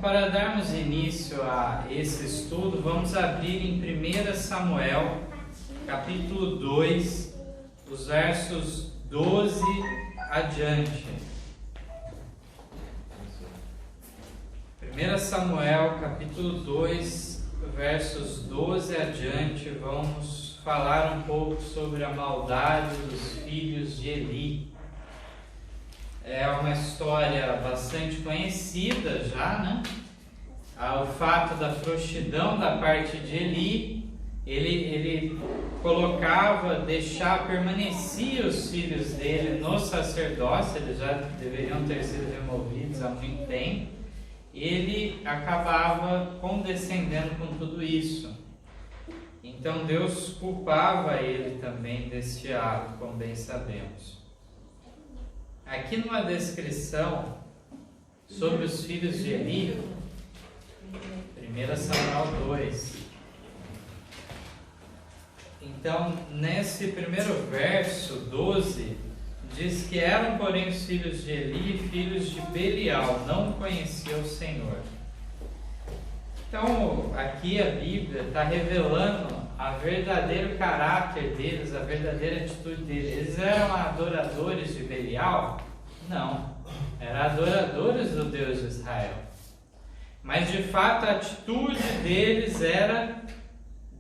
Para darmos início a esse estudo, vamos abrir em 1 Samuel, capítulo 2, os versos 12 adiante. 1 Samuel, capítulo 2, versos 12 adiante, vamos falar um pouco sobre a maldade dos filhos de Eli. É uma história bastante conhecida já, né? O fato da frouxidão da parte de Eli, ele permanecia os filhos dele no sacerdócio, eles já deveriam ter sido removidos há muito tempo. Ele acabava condescendendo com tudo isso. Então Deus culpava ele também deste ato, como bem sabemos. Aqui numa descrição sobre os filhos de Eli, 1 Samuel 2. Então, nesse primeiro verso, 12, diz que eram, porém, os filhos de Eli, filhos de Belial, não conheciam o Senhor. Então, aqui a Bíblia está revelando o verdadeiro caráter deles, a verdadeira atitude deles. Eles eram adoradores de Belial? Não, eram adoradores do Deus de Israel. Mas, de fato, a atitude deles era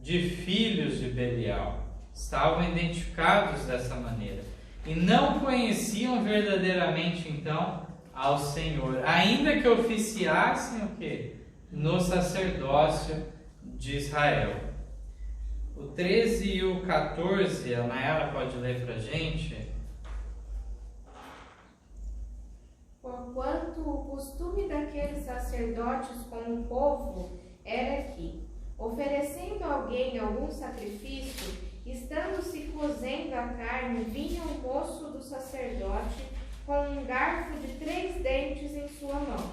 de filhos de Belial. Estavam identificados dessa maneira. E não conheciam verdadeiramente, então, ao Senhor. Ainda que oficiassem o quê? No sacerdócio de Israel. O 13 e o 14, a Nayara pode ler para a gente. Porquanto o costume daqueles sacerdotes com o povo era que, oferecendo a alguém algum sacrifício, estando se cozendo a carne, vinha o moço do sacerdote com um garfo de 3 dentes em sua mão,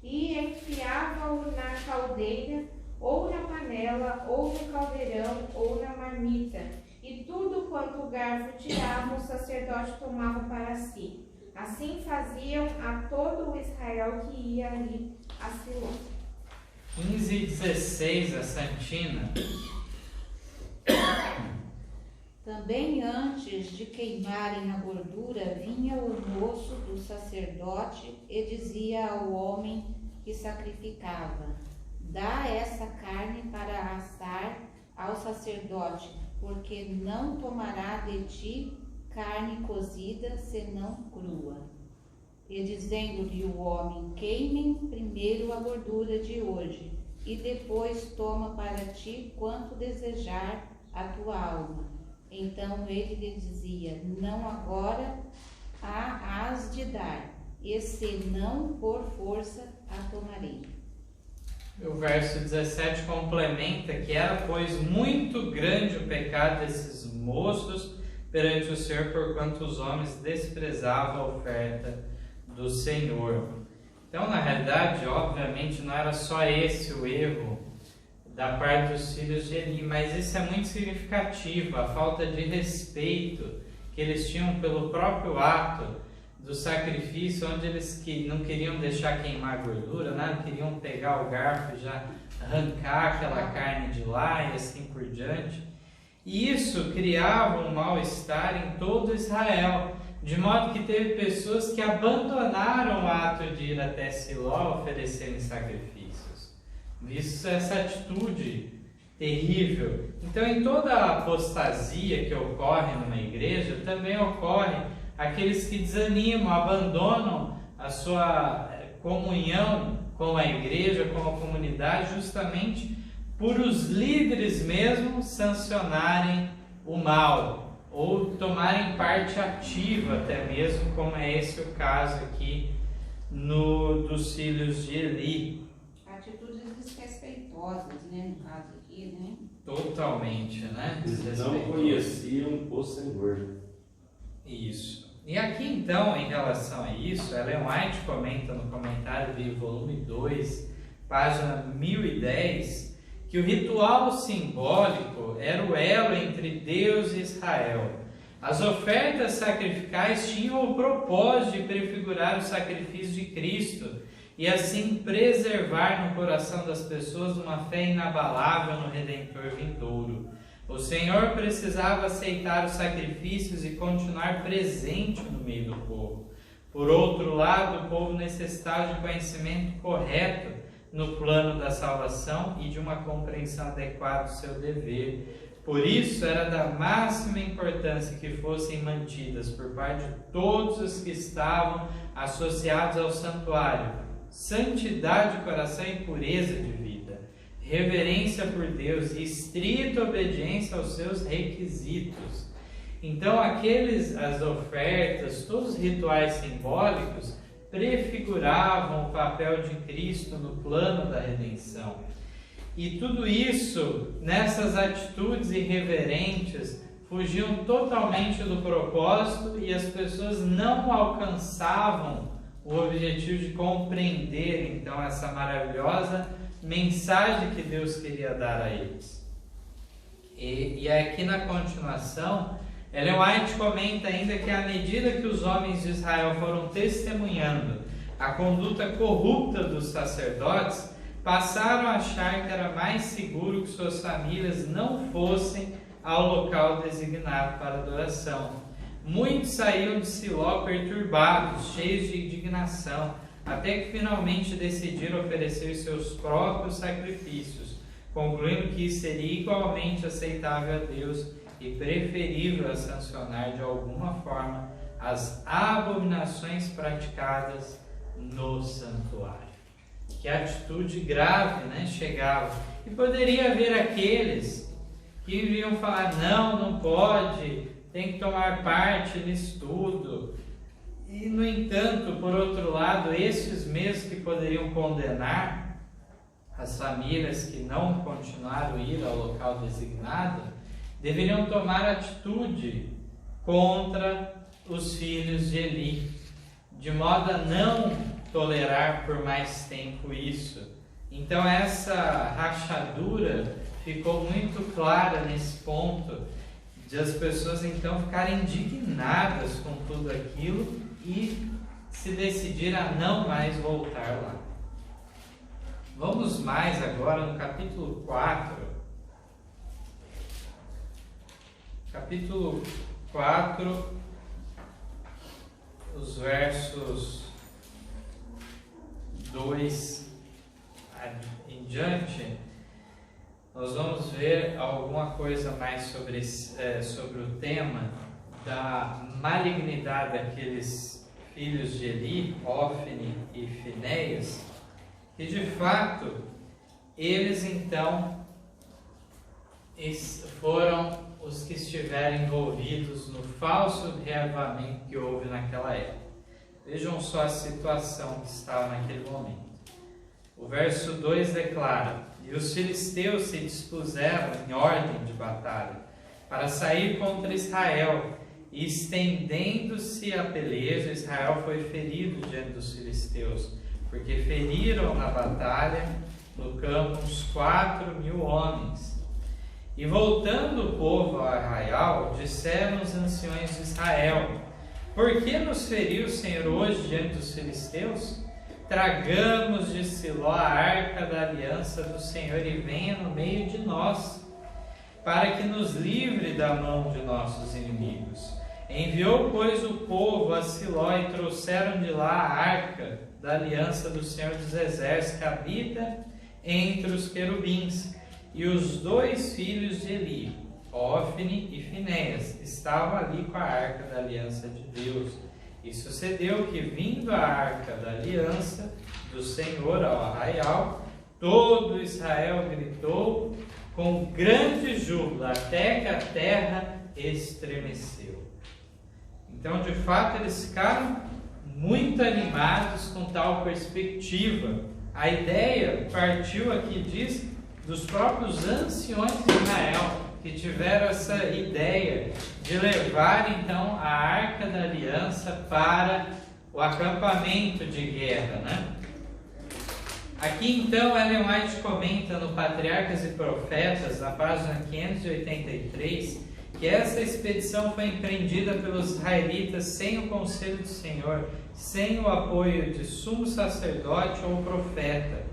e enfiava-o na caldeira, ou na panela, ou no caldeirão, ou na marmita, e tudo quanto o garfo tirava, o sacerdote tomava para si. Assim faziam a todo o Israel que ia ali a Siló. 15 e 16, a Santina. Também antes de queimarem a gordura, vinha o moço do sacerdote e dizia ao homem que sacrificava: dá essa carne para assar ao sacerdote, porque não tomará de ti carne cozida, senão crua. E dizendo-lhe o homem: queimem primeiro a gordura de hoje, e depois toma para ti quanto desejar a tua alma. Então ele lhe dizia: não agora hás de dar, e se não por força a tomarei. O verso 17 complementa que era, pois, muito grande o pecado desses moços perante o Senhor, porquanto os homens desprezavam a oferta do Senhor. Então, na realidade, obviamente, não era só esse o erro da parte dos filhos de Eli, mas isso é muito significativo, a falta de respeito que eles tinham pelo próprio ato do sacrifício, onde eles não queriam deixar queimar a gordura, né? Queriam pegar o garfo e já arrancar aquela carne de lá e assim por diante. E isso criava um mal-estar em todo Israel, de modo que teve pessoas que abandonaram o ato de ir até Siló oferecerem sacrifícios, visto essa atitude terrível. Então, em toda a apostasia que ocorre numa igreja, também ocorre aqueles que desanimam, abandonam a sua comunhão com a igreja, com a comunidade, justamente por os líderes mesmo sancionarem o mal, ou tomarem parte ativa até mesmo, como é esse o caso aqui dos filhos de Eli. Atitudes desrespeitosas, né, no caso aqui, né? Totalmente, né? Eles não conheciam o Senhor. Isso. E aqui então, em relação a isso, Ellen White comenta no comentário de volume 2, página 1010, que o ritual simbólico era o elo entre Deus e Israel. As ofertas sacrificais tinham o propósito de prefigurar o sacrifício de Cristo e assim preservar no coração das pessoas uma fé inabalável no Redentor vindouro. O Senhor precisava aceitar os sacrifícios e continuar presente no meio do povo. Por outro lado, o povo necessitava de conhecimento correto no plano da salvação e de uma compreensão adequada do seu dever. Por isso, era da máxima importância que fossem mantidas por parte de todos os que estavam associados ao santuário santidade de coração e pureza de vida, reverência por Deus e estrita obediência aos seus requisitos. Então, as ofertas, todos os rituais simbólicos prefiguravam o papel de Cristo no plano da redenção. E tudo isso, nessas atitudes irreverentes, fugiam totalmente do propósito e as pessoas não alcançavam o objetivo de compreender, então, essa maravilhosa mensagem que Deus queria dar a eles. E aqui na continuação, Ellen White comenta ainda que à medida que os homens de Israel foram testemunhando a conduta corrupta dos sacerdotes, passaram a achar que era mais seguro que suas famílias não fossem ao local designado para adoração. Muitos saíram de Siló perturbados, cheios de indignação, até que finalmente decidiram oferecer seus próprios sacrifícios, concluindo que isso seria igualmente aceitável a Deus e preferível a sancionar de alguma forma as abominações praticadas no santuário. Que atitude grave, né, chegava. E poderia haver aqueles que iriam falar, não pode, tem que tomar parte nisso tudo. E, no entanto, por outro lado, esses mesmos que poderiam condenar as famílias que não continuaram a ir ao local designado, deveriam tomar atitude contra os filhos de Eli, de modo a não tolerar por mais tempo isso. Então essa rachadura ficou muito clara nesse ponto, de as pessoas então ficarem indignadas com tudo aquilo e se decidir a não mais voltar lá. Vamos mais agora no capítulo 4. Capítulo 4, os versos 2 em diante, nós vamos ver alguma coisa mais sobre o tema da malignidade daqueles filhos de Eli, Hófni e Finéias, que de fato eles então foram os que estiveram envolvidos no falso reavivamento que houve naquela época. Vejam só a situação que estava naquele momento. O verso 2 declara: E os filisteus se dispuseram em ordem de batalha para sair contra Israel, e estendendo-se a peleja, Israel foi ferido diante dos filisteus, porque feriram na batalha no campo uns 4.000 homens. E voltando o povo ao arraial, disseram os anciões de Israel: Por que nos feriu o Senhor hoje diante dos filisteus? Tragamos de Siló a arca da aliança do Senhor e venha no meio de nós, para que nos livre da mão de nossos inimigos. Enviou, pois, o povo a Siló e trouxeram de lá a arca da aliança do Senhor dos Exércitos, que habita entre os querubins. E os 2 filhos de Eli, Hófni e Finéias, estavam ali com a arca da aliança de Deus. E sucedeu que, vindo a arca da aliança do Senhor ao arraial, todo Israel gritou com grande júbilo, até que a terra estremeceu. Então, de fato, eles ficaram muito animados com tal perspectiva. A ideia partiu aqui, diz, dos próprios anciões de Israel, que tiveram essa ideia de levar então a arca da aliança para o acampamento de guerra, né? Aqui então Ellen White comenta no Patriarcas e Profetas, na página 583, que essa expedição foi empreendida pelos israelitas sem o conselho do Senhor, sem o apoio de sumo sacerdote ou profeta.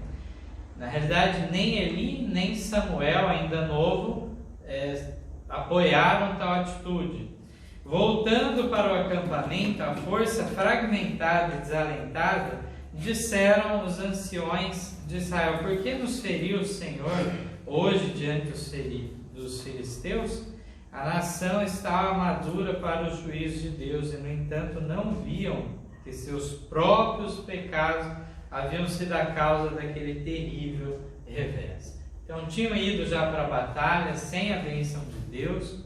Na realidade, nem Eli, nem Samuel, ainda novo, apoiaram tal atitude. Voltando para o acampamento, a força fragmentada e desalentada, disseram os anciões de Israel: por que nos feriu o Senhor hoje diante dos filisteus? A nação estava madura para o juízo de Deus e, no entanto, não viam que seus próprios pecados haviam sido a causa daquele terrível revés. Então, tinham ido já para a batalha sem a bênção de Deus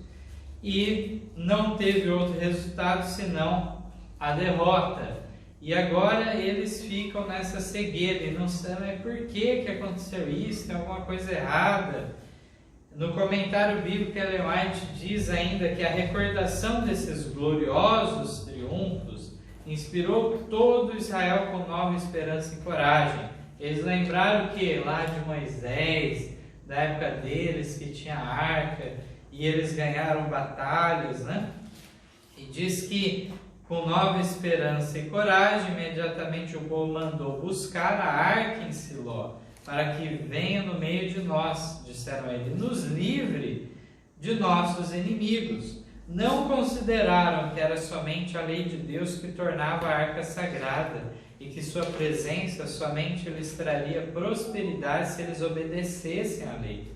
e não teve outro resultado senão a derrota. E agora eles ficam nessa cegueira e não sabem por que aconteceu isso, tem alguma coisa errada. No comentário bíblico, Ellen White diz ainda que a recordação desses gloriosos triunfos inspirou todo Israel com nova esperança e coragem. Eles lembraram que lá de Moisés, da época deles, que tinha arca, e eles ganharam batalhas, né? E diz que com nova esperança e coragem, imediatamente o povo mandou buscar a arca em Siló, para que venha no meio de nós, disseram ele, nos livre de nossos inimigos. Não consideraram que era somente a lei de Deus que tornava a arca sagrada e que sua presença somente lhes traria prosperidade se eles obedecessem à lei.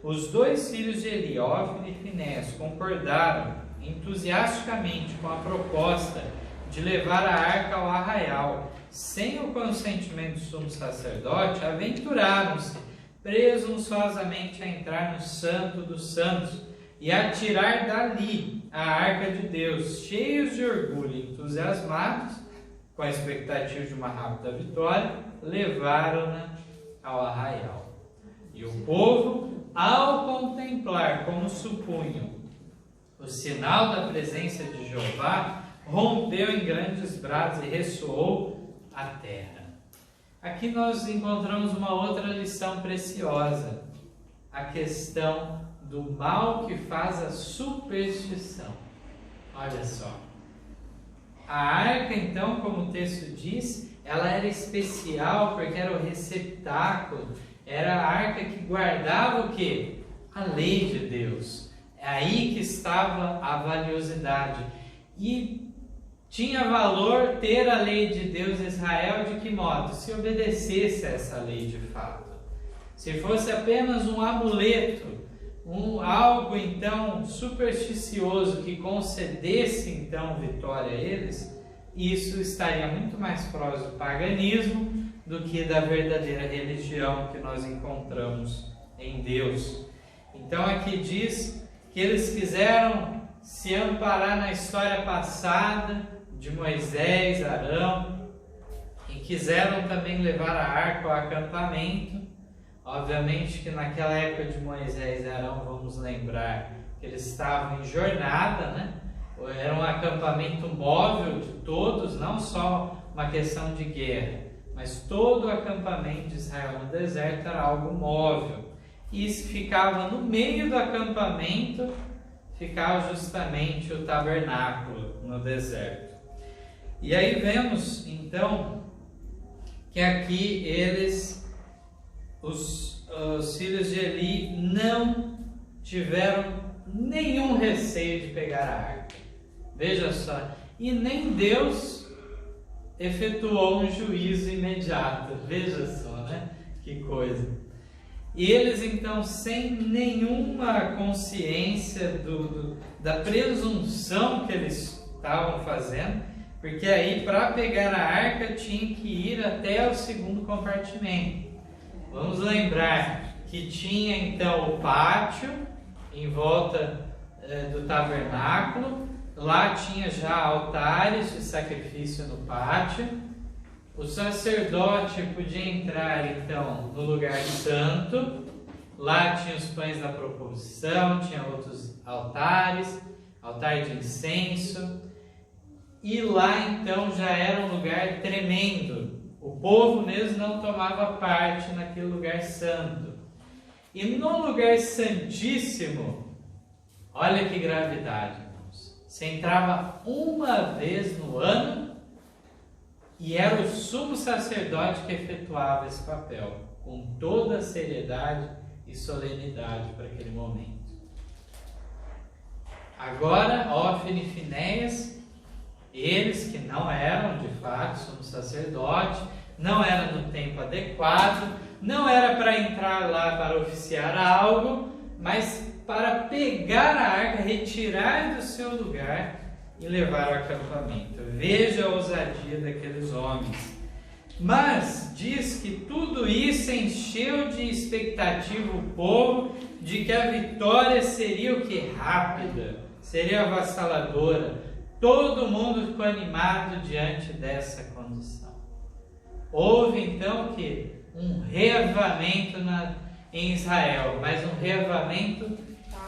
Os dois filhos de Eli, Ófni e Finéias, concordaram entusiasticamente com a proposta de levar a arca ao arraial. Sem o consentimento do sumo sacerdote, aventuraram-se presunçosamente a entrar no Santo dos Santos e a tirar dali a arca de Deus, cheios de orgulho e entusiasmados, com a expectativa de uma rápida vitória, levaram-na ao arraial. E o povo, ao contemplar como supunham o sinal da presença de Jeová, rompeu em grandes brados e ressoou a terra. Aqui nós encontramos uma outra lição preciosa, a questão do mal que faz a superstição. Olha só, a arca, então, como o texto diz, ela era especial porque era o receptáculo, era a arca que guardava o quê? A lei de Deus. É aí que estava a valiosidade. E tinha valor ter a lei de Deus em Israel de que modo? Se obedecesse a essa lei de fato. Se fosse apenas um amuleto, algo então supersticioso que concedesse então vitória a eles, isso estaria muito mais próximo do paganismo do que da verdadeira religião que nós encontramos em Deus. Então aqui diz que eles quiseram se amparar na história passada de Moisés, Arão, e quiseram também levar a arca ao acampamento. Obviamente que naquela época de Moisés e Arão, vamos lembrar que eles estavam em jornada, né? Era um acampamento móvel de todos, não só uma questão de guerra, mas todo o acampamento de Israel no deserto era algo móvel. E se ficava no meio do acampamento, ficava justamente o tabernáculo no deserto. E aí vemos, então, que aqui os filhos de Eli não tiveram nenhum receio de pegar a arca. Veja só, e nem Deus efetuou um juízo imediato. Veja só, né? Que coisa. E eles, então, sem nenhuma consciência da presunção que eles estavam fazendo, porque aí para pegar a arca tinha que ir até o segundo compartimento. Vamos lembrar que tinha então o pátio em volta do tabernáculo, lá tinha já altares de sacrifício no pátio. O sacerdote podia entrar então no lugar santo, lá tinha os pães da proposição, tinha outros altares, altar de incenso. E lá então já era um lugar tremendo. O povo mesmo não tomava parte naquele lugar santo. E no lugar santíssimo, olha que gravidade, irmãos. Você entrava uma vez no ano E era o sumo sacerdote que efetuava esse papel, com toda a seriedade e solenidade para aquele momento. Agora, Hófni e Finéias, eles que não eram de fato sumo sacerdote, não era no tempo adequado, não era para entrar lá para oficiar algo, mas para pegar a arca, retirar do seu lugar e levar ao acampamento. Veja a ousadia daqueles homens. Mas diz que tudo isso encheu de expectativa o povo de que a vitória seria o que? Rápida, seria avassaladora. Todo mundo ficou animado diante dessa condição. Houve então que um reavivamento em Israel, mas um reavivamento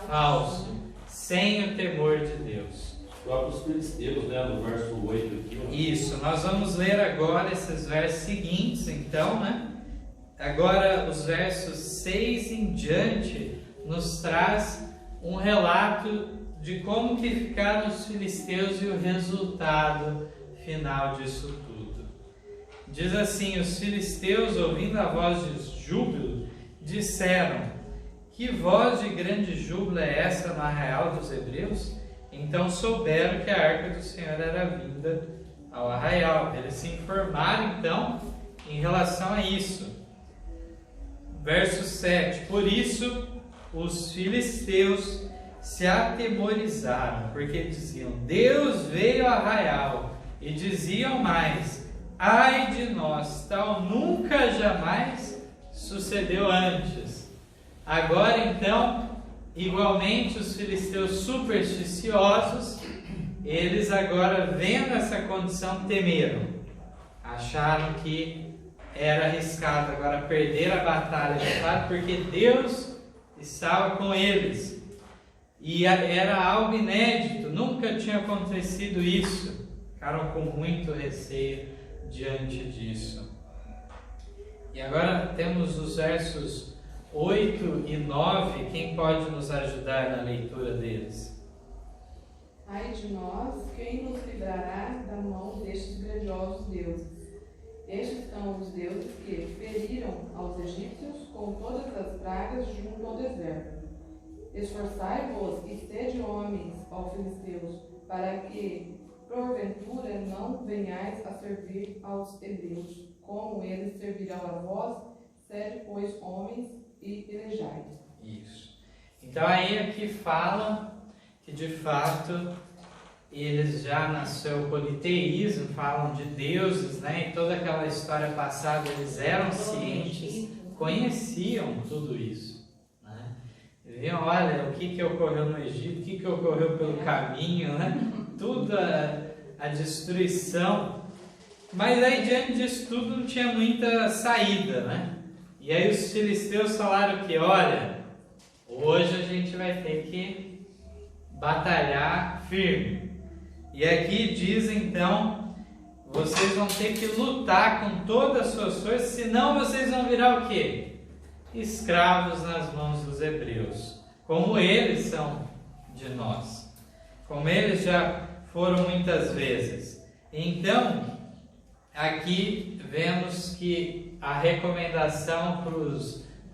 falso, sem o temor de Deus. Os próprios filisteus, né, no verso 8 aqui. Isso, nós vamos ler agora esses versos seguintes, então, né? Agora, os versos 6 em diante nos traz um relato de como que ficaram os filisteus e o resultado final disso tudo. Diz assim: os filisteus, ouvindo a voz de júbilo, disseram: que voz de grande júbilo é essa no arraial dos hebreus? Então souberam que a arca do Senhor era vinda ao arraial. Eles se informaram então em relação a isso. Verso 7: por isso os filisteus se atemorizaram, porque diziam: Deus veio ao arraial, e diziam mais: ai de nós, tal nunca jamais sucedeu antes. Agora então, igualmente os filisteus supersticiosos, eles agora, vendo essa condição, temeram. Acharam que era arriscado agora perder a batalha de fato, porque Deus estava com eles. E era algo inédito, nunca tinha acontecido isso. Ficaram com muito receio diante disso. E agora temos os versos 8 e 9. Quem pode nos ajudar na leitura deles? Ai de nós, quem nos livrará da mão destes grandiosos deuses? Estes são os deuses que feriram aos egípcios com todas as pragas junto ao deserto. Esforçai-vos e sede homens, ó filisteus, para que, porventura, não venhais a servir aos hebreus, como eles servirão a vós. Sede, pois, homens, e pelejai. Isso. Então aí aqui fala que de fato eles já no seu politeísmo falam de deuses, né? E toda aquela história passada eles eram cientes, conheciam tudo isso, né? Viam, olha, o que ocorreu no Egito, o que ocorreu pelo caminho, né? Tudo a destruição. Mas aí diante disso tudo não tinha muita saída, né? E aí os filisteus falaram que, olha, hoje a gente vai ter que batalhar firme. E aqui diz então, vocês vão ter que lutar com todas as suas forças, senão vocês vão virar o quê? Escravos nas mãos dos hebreus, como eles são de nós, como eles já foram muitas vezes. Então, aqui vemos que a recomendação para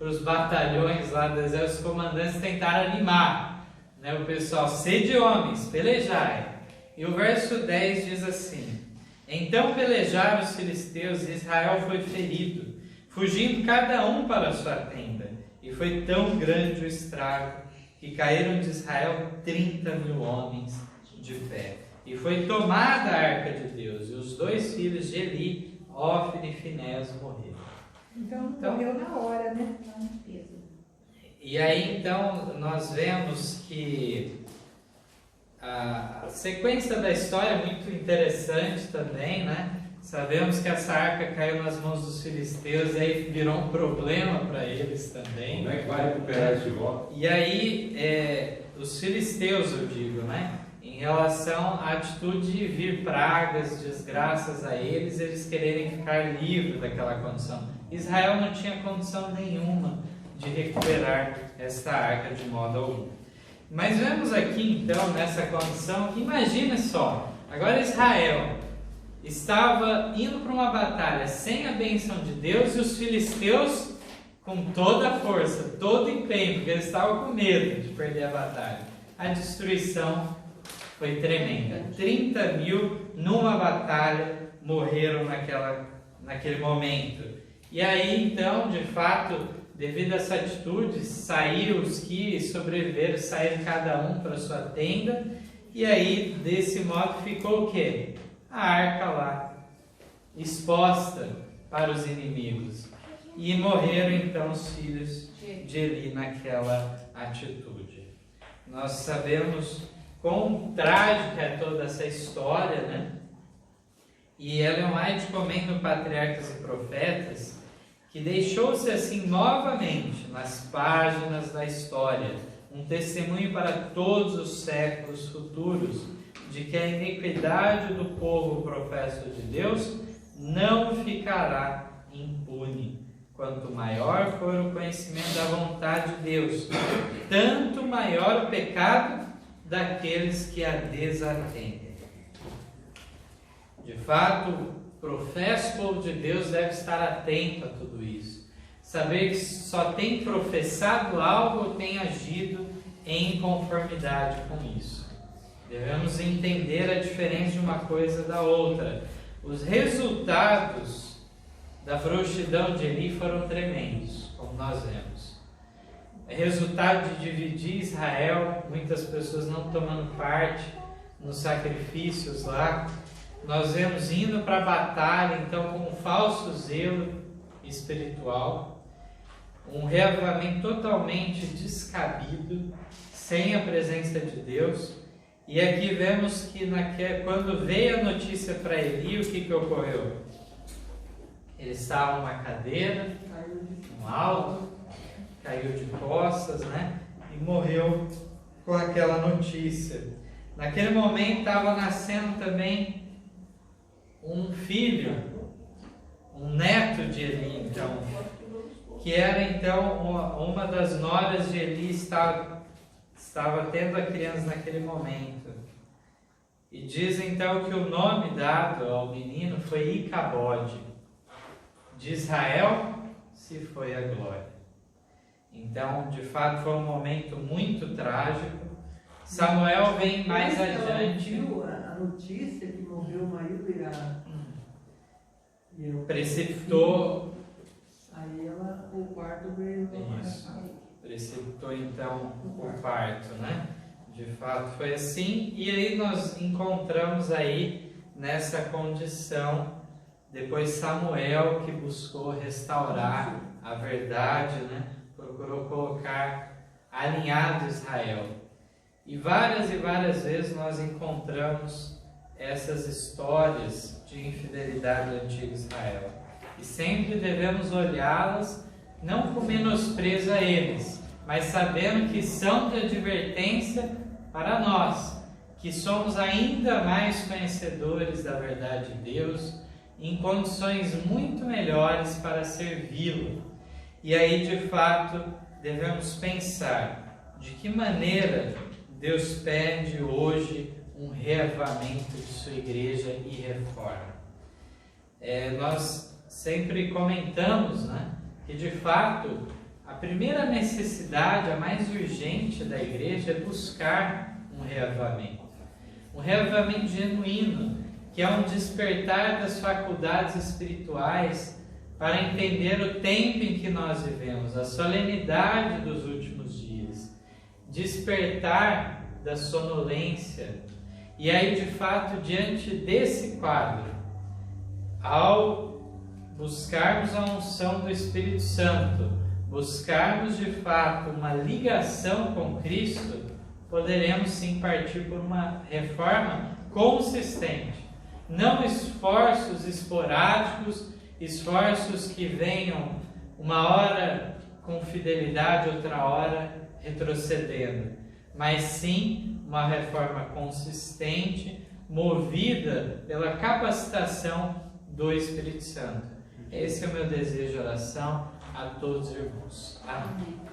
os batalhões lá do exército, os comandantes tentaram animar, né, o pessoal: sede homens, pelejai. E o verso 10 diz assim: então pelejaram os filisteus e Israel foi ferido, fugindo cada um para a sua tenda. E foi tão grande o estrago que caíram de Israel 30.000 homens de pé. E foi tomada a arca de Deus, e os 2 filhos de Eli, Hófni e Finéias, morreram. Então morreu na hora, né? E aí então nós vemos que a sequência da história é muito interessante também, né? Sabemos que essa arca caiu nas mãos dos filisteus e aí virou um problema para eles também. Como é que vai recuperar esse voto? E aí os filisteus, eu digo, né? Em relação à atitude de vir pragas, desgraças a eles, eles quererem ficar livres daquela condição. Israel não tinha condição nenhuma de recuperar esta arca de modo algum. Mas vemos aqui então nessa condição, imagine só, agora Israel estava indo para uma batalha sem a bênção de Deus, e os filisteus com toda a força, todo o empenho, porque eles estavam com medo de perder a batalha. A destruição foi tremenda. 30.000 numa batalha morreram naquele momento. E aí, então, de fato, devido a essa atitude, saíram os que sobreviveram, saíram cada um para sua tenda, e aí, desse modo, ficou o quê? A arca lá, exposta para os inimigos. E morreram, então, os filhos de Eli naquela atitude. Nós sabemos quão trágica é toda essa história, né? E Ellen White comenta no Patriarcas e Profetas que deixou-se assim novamente nas páginas da história um testemunho para todos os séculos futuros de que a iniquidade do povo professo de Deus não ficará impune. Quanto maior for o conhecimento da vontade de Deus, tanto maior o pecado daqueles que a desatendem. De fato, o professo povo de Deus deve estar atento a tudo isso. Saber que só tem professado algo ou tem agido em conformidade com isso. Devemos entender a diferença de uma coisa da outra. Os resultados da frouxidão de Eli foram tremendos, como nós vemos. É resultado de dividir Israel, muitas pessoas não tomando parte nos sacrifícios lá. Nós vemos indo para a batalha, então, com um falso zelo espiritual, um reavivamento totalmente descabido, sem a presença de Deus. E aqui vemos que quando veio a notícia para Eli, o que ocorreu? Ele estava numa cadeira, no alto, caiu de costas, né? E morreu com aquela notícia. Naquele momento estava nascendo também um filho, um neto de Eli, então, que era então uma das noras de Eli, estava tendo a criança naquele momento. E diz então que o nome dado ao menino foi Icabode. De Israel se foi a glória. Então, de fato, foi um momento muito trágico. Samuel vem mais adiante. Viu a notícia que morreu o marido e precipitou. Aí o parto veio. Isso. Precipitou então o parto, né? De fato foi assim. E aí nós encontramos aí nessa condição. Depois Samuel, que buscou restaurar a verdade, né? Procurou colocar alinhado Israel. E várias vezes nós encontramos essas histórias de infidelidade do antigo Israel. E sempre devemos olhá-las não com menosprezo a eles, mas sabendo que são de advertência para nós, que somos ainda mais conhecedores da verdade de Deus, em condições muito melhores para servi-lo. E aí, de fato, devemos pensar de que maneira Deus pede hoje um reavivamento de sua igreja e reforma. Nós sempre comentamos, né, que de fato a primeira necessidade, a mais urgente da igreja é buscar um reavivamento genuíno, que é um despertar das faculdades espirituais para entender o tempo em que nós vivemos, a solenidade dos últimos dias, despertar da sonolência. E aí, de fato, diante desse quadro, ao buscarmos a unção do Espírito Santo, buscarmos de fato uma ligação com Cristo, poderemos sim partir por uma reforma consistente. Não esforços esporádicos, esforços que venham uma hora com fidelidade, outra hora retrocedendo, mas sim uma reforma consistente, movida pela capacitação do Espírito Santo. Esse é o meu desejo de oração a todos os irmãos. Amém.